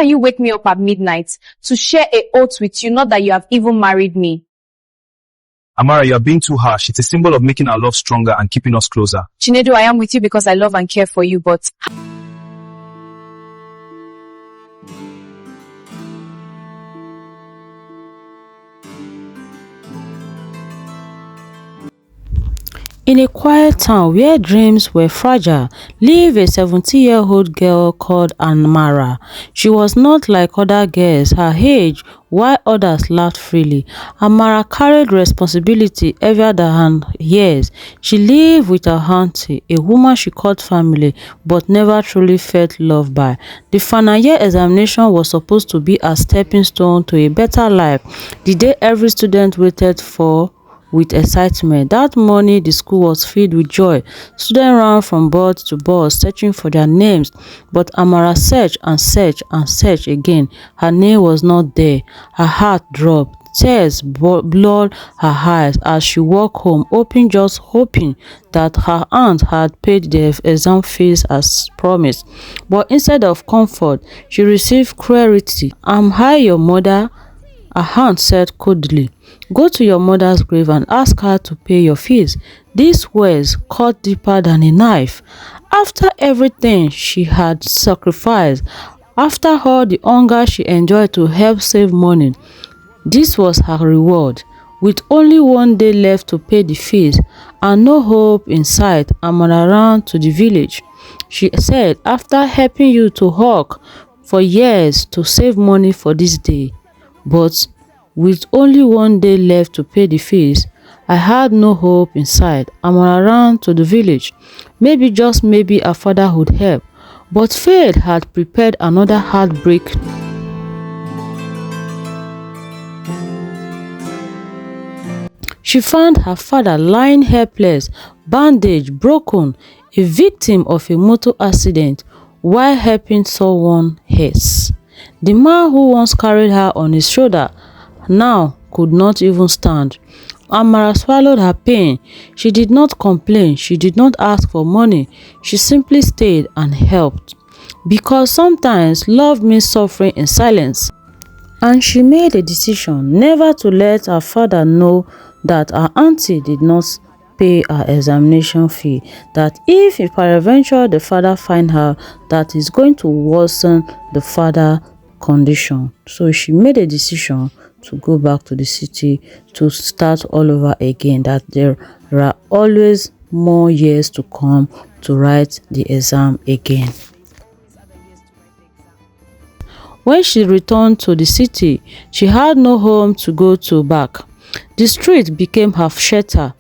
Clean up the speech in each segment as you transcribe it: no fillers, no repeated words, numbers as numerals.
Can you wake me up at midnight to share a oath with you, not that you have even married me? Amara, you are being too harsh. It's a symbol of making our love stronger and keeping us closer. Chinedu, I am with you because I love and care for you, but in a quiet town where dreams were fragile, lived a 70-year-old girl called Amara. She was not like other girls her age, while others laughed freely. Amara carried responsibility heavier than her years. She lived with her auntie, a woman she called family, but never truly felt loved by. The final year examination was supposed to be a stepping stone to a better life, the day every student waited for with excitement. That morning, the school was filled with joy. Students ran from board to board, searching for their names. But Amara searched and searched and searched again. Her name was not there. Her heart dropped. Tears blurred her eyes as she walked home, just hoping that her aunt had paid the exam fees as promised. But instead of comfort, she received cruelty. "Am I your mother?" her aunt said coldly. "Go to your mother's grave and ask her to pay your fees." These words cut deeper than a knife. After everything she had sacrificed, after all the hunger she enjoyed to help save money, this was her reward. With only one day left to pay the fees and no hope in sight, Amara ran to the village. She said, "After helping you to work for years to save money for this day, but with only one day left to pay the fees, I had no hope in sight." Amara ran to the village. Maybe, just maybe, her father would help. But fate had prepared another heartbreak. She found her father lying helpless, bandaged, broken, a victim of a motor accident while helping someone else. The man who once carried her on his shoulder now could not even stand. Amara swallowed her pain. She did not complain. She did not ask for money. She simply stayed and helped. Because sometimes love means suffering in silence. And she made a decision never to let her father know that her auntie did not pay her examination fee, that if peradventure the father find her, that is going to worsen the father condition. So she made a decision to go back to the city to start all over again, that there are always more years to come to write the exam again. When she returned to the city, she had no home to go to back. The street became her shelter.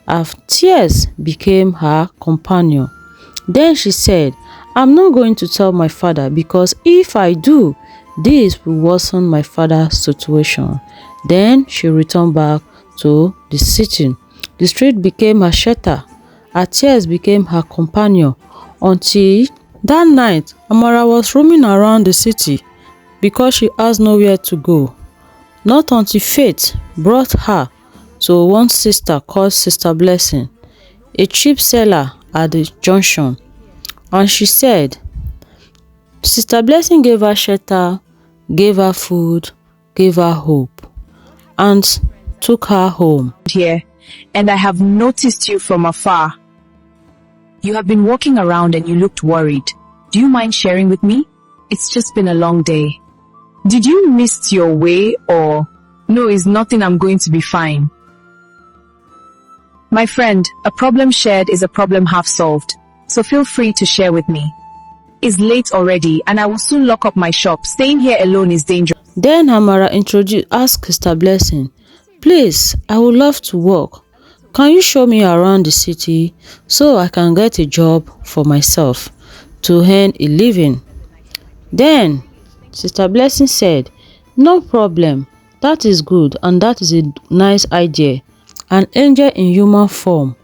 Her tears became her companion. Then she said, "I'm not going to tell my father, because if I do, this will worsen my father's situation." Then she returned back to the city. The street became her shelter. Her tears became her companion. Until that night, Amara was roaming around the city because she has nowhere to go. Not until fate brought her to one sister called Sister Blessing, a cheap seller at the junction. And she said, Sister Blessing gave her shelter, gave her food, gave her hope, and took her home. Here, and I have noticed you from afar. You have been walking around and you looked worried. Do you mind sharing with me? It's just been a long day. Did you miss your way, or no, it's nothing, I'm going to be fine? My friend, a problem shared is a problem half solved, so feel free to share with me. It's late already and I will soon lock up my shop. Staying here alone is dangerous. Then Amara asked Sister Blessing, "Please, I would love to work. Can you show me around the city so I can get a job for myself to earn a living?" Then Sister Blessing said, "No problem. That is good, and that is a nice idea. An angel in human form."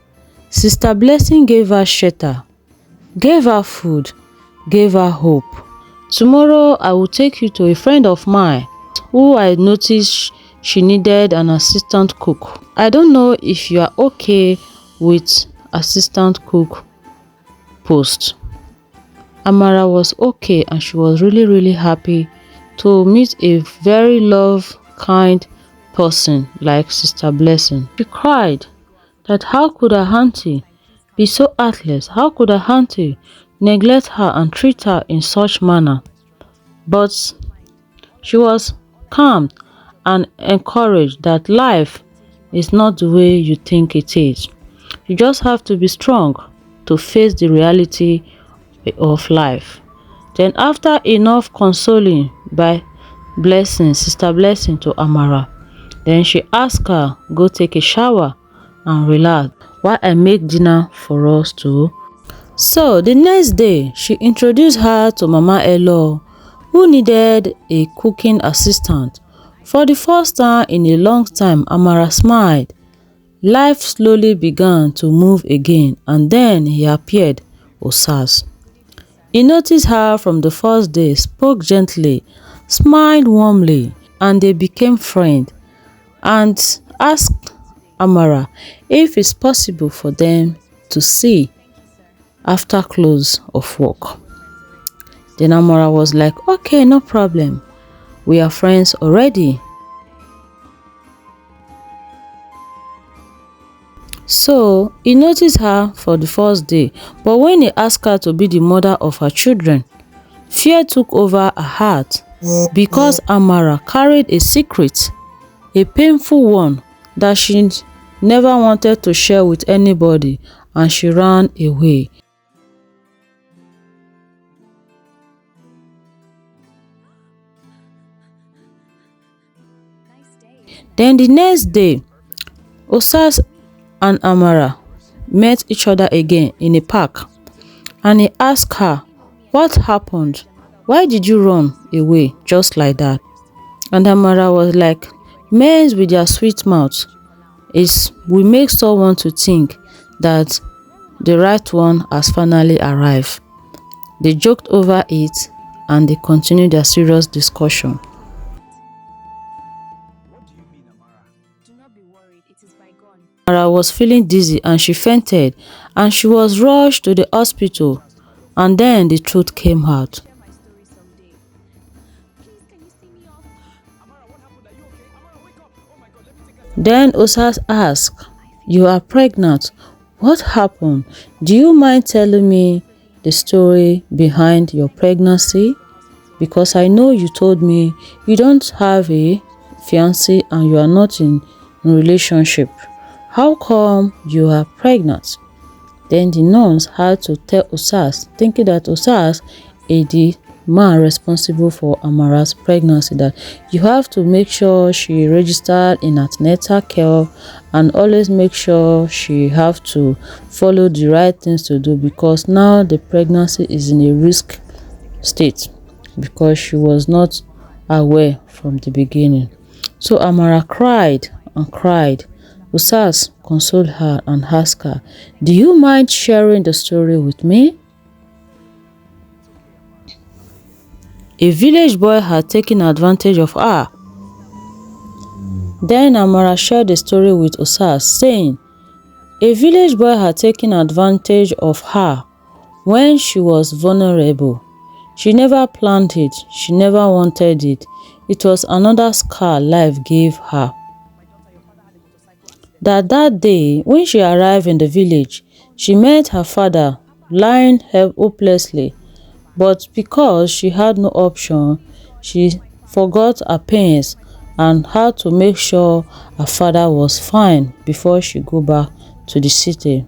Sister Blessing gave her shelter, gave her food, gave her hope. "Tomorrow I will take you to a friend of mine who I noticed she needed an assistant cook. I don't know if you are okay with assistant cook post." Amara was okay and she was really happy to meet a very kind person like Sister Blessing. She cried that how could her auntie be so heartless? How could her auntie neglect her and treat her in such manner? But she was calmed and encouraged that life is not the way you think it is. You just have to be strong to face the reality of life. Then after enough consoling by Sister Blessing to Amara, then she asked her go take a shower and relax while I make dinner for us too. So the next day, she introduced her to Mama Elo, who needed a cooking assistant. For the first time in a long time, Amara smiled. Life slowly began to move again, and then he appeared, Osas. He noticed her from the first day, spoke gently, smiled warmly, and they became friends, and asked Amara if it's possible for them to see after close of work. Then Amara was like, okay, no problem. We are friends already. So he noticed her for the first day, but when he asked her to be the mother of her children, fear took over her heart because Amara carried a secret, a painful one that she never wanted to share with anybody, and she ran away. Then the next day, Osas and Amara met each other again in a park, and he asked her, what happened? Why did you run away just like that? And Amara was like, men with their sweet mouth will make someone to think that the right one has finally arrived. They joked over it and they continued their serious discussion. Amara was feeling dizzy and she fainted, and she was rushed to the hospital, and then the truth came out. Then Osas asked, you are pregnant. What happened? Do you mind telling me the story behind your pregnancy? Because I know you told me you don't have a fiancé and you are not in a relationship. How come you are pregnant? Then the nuns had to tell Osas, thinking that Osas is the man responsible for Amara's pregnancy, that you have to make sure she registered in antenatal care and always make sure she have to follow the right things to do, because now the pregnancy is in a risk state because she was not aware from the beginning. So Amara cried and cried. Osas consoled her and asked her, do you mind sharing the story with me? A village boy had taken advantage of her. Then Amara shared the story with Osas, saying, a village boy had taken advantage of her when she was vulnerable. She never planned it. She never wanted it. It was another scar life gave her. That day, when she arrived in the village, she met her father lying hopelessly, but because she had no option, she forgot her pains and had to make sure her father was fine before she go back to the city.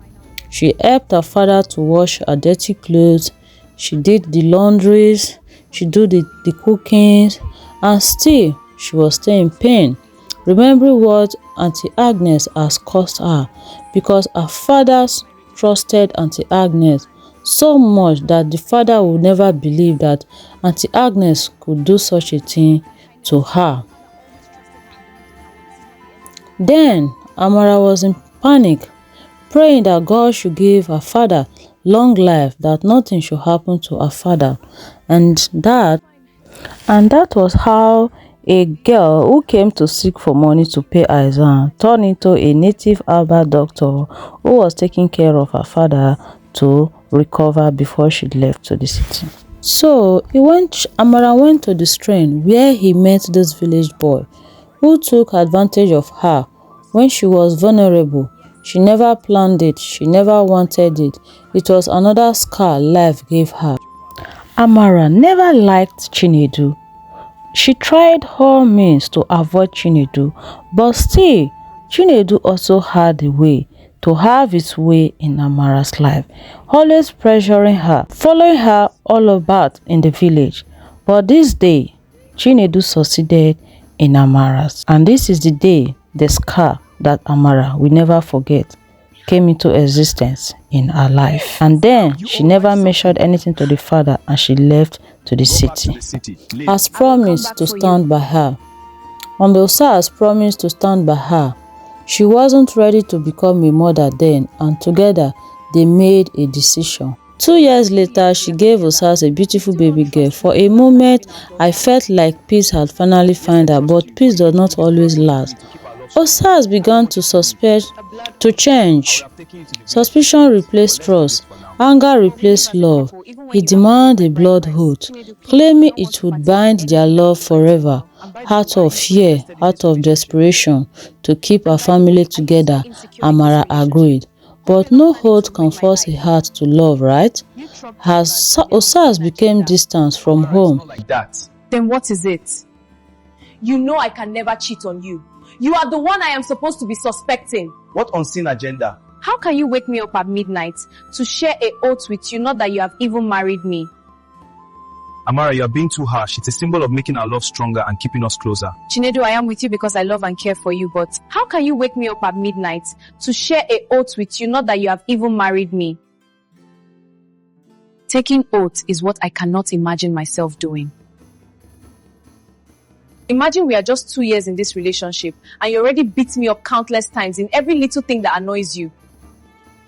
She helped her father to wash her dirty clothes, she did the laundries, she did the cooking, and still she was still in pain, remembering what Auntie Agnes has cost her, because her father trusted Auntie Agnes so much that the father would never believe that Auntie Agnes could do such a thing to her. Then Amara was in panic, praying that God should give her father long life, that nothing should happen to her father. And that was how a girl who came to seek for money to pay her exam turned into a native herbal doctor who was taking care of her father to recover before she left to the city. So Amara went to the strain where he met this village boy who took advantage of her when she was vulnerable. She never planned it, she never wanted it. It was another scar life gave her. Amara never liked Chinedu. She tried all means to avoid Chinedu, but still, Chinedu also had a way to have its way in Amara's life, always pressuring her, following her all about in the village. But this day, Chinedu succeeded in Amara's, and this is the day the scar that Amara will never forget came into existence in her life. And then she never mentioned anything to the father and she left to the city. As promised to stand by her. When Osas promised to stand by her, she wasn't ready to become a mother then, and together they made a decision. 2 years later, she gave Osas a beautiful baby girl. For a moment, I felt like peace had finally found her, but peace does not always last. Osas began to change. Suspicion replaced trust. Anger replaced love. He demanded a blood oath, claiming it would bind their love forever. Out of fear, out of desperation, to keep her family together, Amara agreed. But no oath can force a heart to love, right? As Osas became distant from home. Then what is it? You know I can never cheat on you. You are the one I am supposed to be suspecting. What unseen agenda? How can you wake me up at midnight to share an oath with you, not that you have even married me? Amara, you are being too harsh. It's a symbol of making our love stronger and keeping us closer. Chinedu, I am with you because I love and care for you, but how can you wake me up at midnight to share an oath with you, not that you have even married me? Taking oaths is what I cannot imagine myself doing. Imagine we are just 2 years in this relationship and you already beat me up countless times in every little thing that annoys you.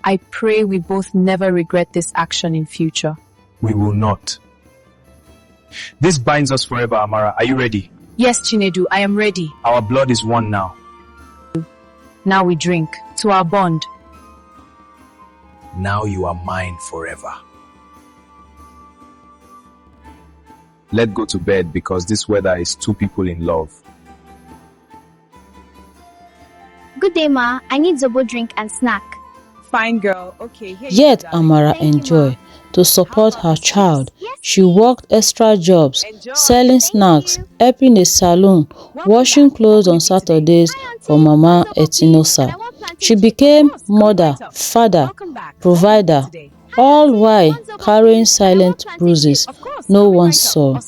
I pray we both never regret this action in future. We will not. This binds us forever, Amara. Are you ready? Yes, Chinedu, I am ready. Our blood is one now. Now we drink to our bond. Now you are mine forever. Let's go to bed because this weather is two people in love. Good day, Ma. I need Zobo drink and snack. Fine, girl. Okay. Yet Amara enjoyed to support her child. She worked extra jobs, selling snacks, helping a salon, washing clothes on Saturdays for Mama Etinosa. She became mother, father, provider, all while carrying silent bruises no one saw.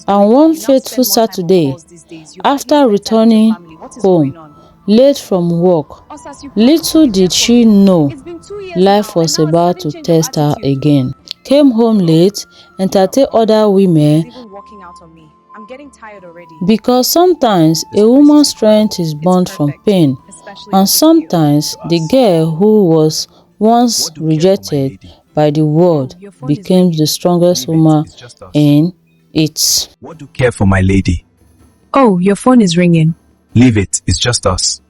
And one fateful Saturday, after returning home late from work, little did she know life was about to test her again. Came home late, entertained other women, because sometimes a woman's strength is born from pain, and sometimes the girl who was once rejected by the world became the strongest woman in it. What do you care for, my lady? Oh, your phone is ringing. Leave it, it's just us.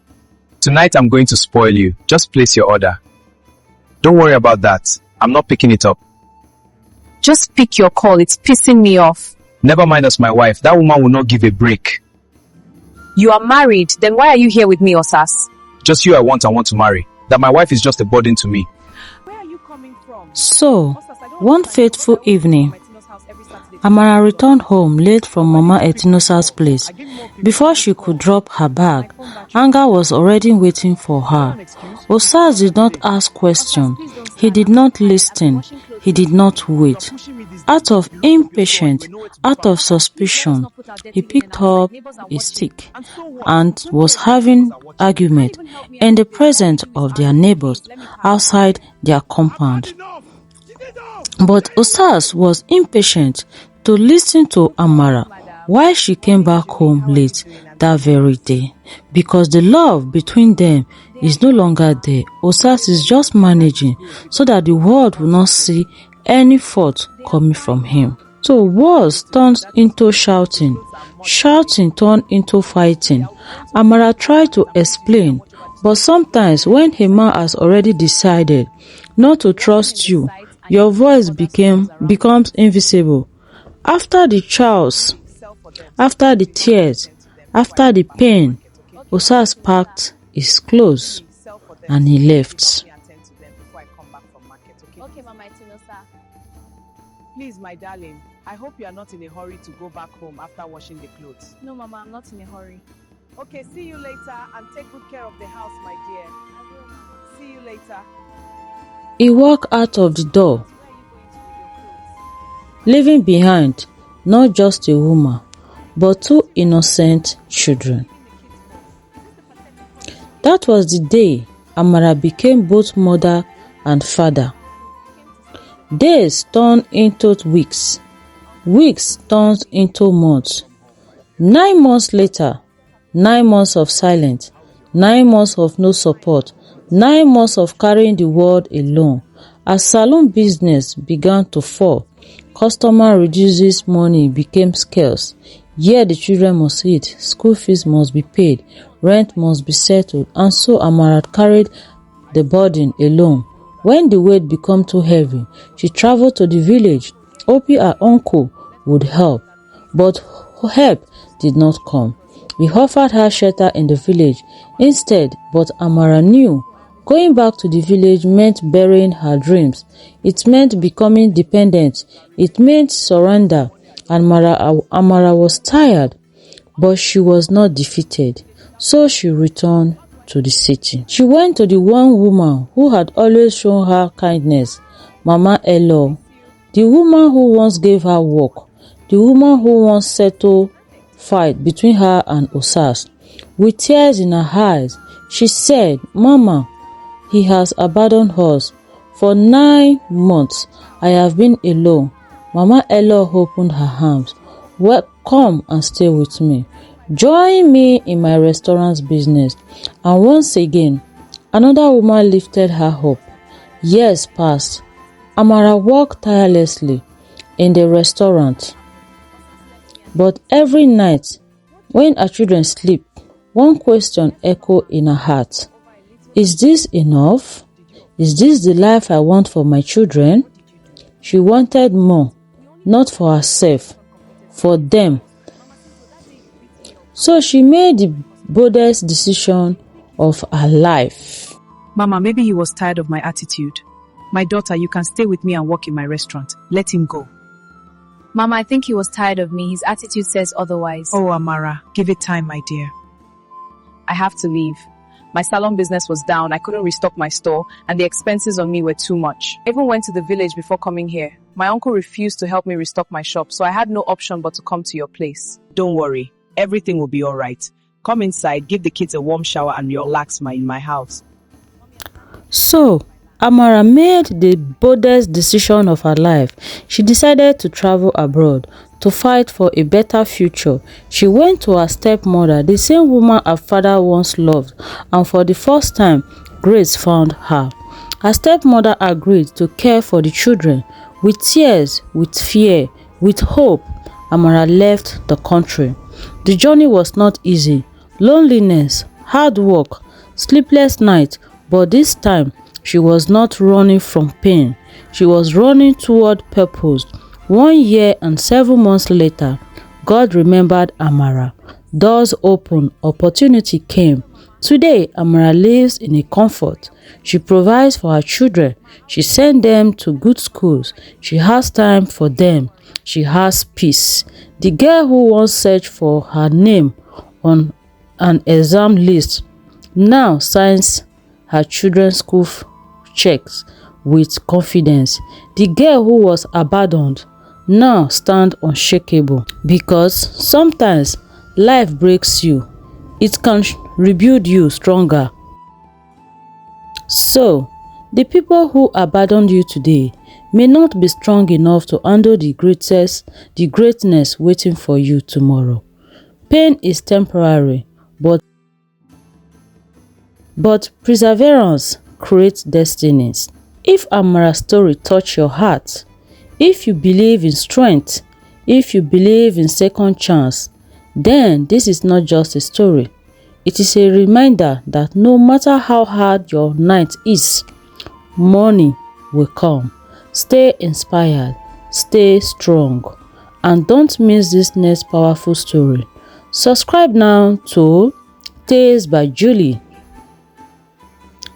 Tonight I'm going to spoil you. Just place your order. Don't worry about that. I'm not picking it up. Just pick your call, it's pissing me off. Never mind us, my wife. That woman will not give a break. You are married, then why are you here with me, Osas? Just you I want to marry. That my wife is just a burden to me. Where are you coming from? So, one fateful evening, Amara returned home late from Mama Etinosa's place. Before she could drop her bag, anger was already waiting for her. Osas did not ask questions. He did not listen. He did not wait. Out of impatience, out of suspicion, he picked up a stick and was having argument in the presence of their neighbors outside their compound. But Osas was impatient to listen to Amara why she came back home late that very day, because the love between them is no longer there. Osas is just managing so that the world will not see any fault coming from him. So words turned into shouting, shouting turned into fighting. Amara tried to explain, but sometimes when a man has already decided not to trust you, your voice becomes invisible. After the trials, after the tears, after the pain, Osas packed his clothes and he left. Okay, Mama, it's Inosa. Please, my darling, I hope you are not in a hurry to go back home after washing the clothes. No, Mama, I'm not in a hurry. Okay, see you later and take good care of the house, my dear. I will, Mama. See you later. He walked out of the door, Where are you going to with your clothes? leaving behind not just a woman, but two innocent children. That was the day Amara became both mother and father. Days turned into weeks, weeks turned into months. 9 months later, 9 months of silence, 9 months of no support, 9 months of carrying the world alone. As salon business began to fall, customer reduces, money became scarce. Here the children must eat, school fees must be paid, rent must be settled, and so Amara carried the burden alone. When the weight became too heavy, she traveled to the village, hoping her uncle would help. But help did not come. We offered her shelter in the village instead, but Amara knew going back to the village meant burying her dreams. It meant becoming dependent. It meant surrender. Amara was tired, but she was not defeated. So she returned to the city. She went to the one woman who had always shown her kindness, Mama Elo, the woman who once gave her work, the woman who once settled fight between her and Osas. With tears in her eyes, she said, "Mama, he has abandoned us. For 9 months, I have been alone." Mama Elo opened her arms. "Well, come and stay with me. Join me in my restaurant business." And once again, another woman lifted her up. Years passed. Amara worked tirelessly in the restaurant. But every night, when her children sleep, one question echoed in her heart. Is this enough? Is this the life I want for my children? She wanted more, not for herself, for them. So she made the boldest decision of her life. Mama, maybe he was tired of my attitude. My daughter, you can stay with me and work in my restaurant. Let him go. Mama, I think he was tired of me. His attitude says otherwise. Oh, Amara, give it time, my dear. I have to leave. My salon business was down, I couldn't restock my store, and the expenses on me were too much. I even went to the village before coming here. My uncle refused to help me restock my shop, so I had no option but to come to your place. Don't worry, everything will be alright. Come inside, give the kids a warm shower and relax in my house. So, Amara made the boldest decision of her life. She decided to travel abroad to fight for a better future. She went to her stepmother, the same woman her father once loved, and for the first time, grace found her. Her stepmother agreed to care for the children. With tears, with fear, with hope, Amara left the country. The journey was not easy. Loneliness, hard work, sleepless nights, but this time, she was not running from pain. She was running toward purpose. 1 year and 7 months later, God remembered Amara. Doors opened, opportunity came. Today, Amara lives in a comfort. She provides for her children. She sends them to good schools. She has time for them. She has peace. The girl who once searched for her name on an exam list now signs her children's school checks with confidence. The girl who was abandoned now stands unshakable, because sometimes life breaks you. It can rebuild you stronger. So, the people who abandoned you today may not be strong enough to handle the greatness waiting for you tomorrow. Pain is temporary, but perseverance creates destinies. If Amara's story touched your heart, if you believe in strength, if you believe in second chance, then this is not just a story. It is a reminder that no matter how hard your night is, morning will come. Stay inspired, stay strong, and don't miss this next powerful story. Subscribe now to Tales by Julie,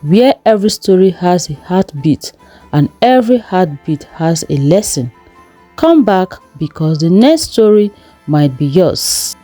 where every story has a heartbeat and every heartbeat has a lesson. Come back because the next story might be yours.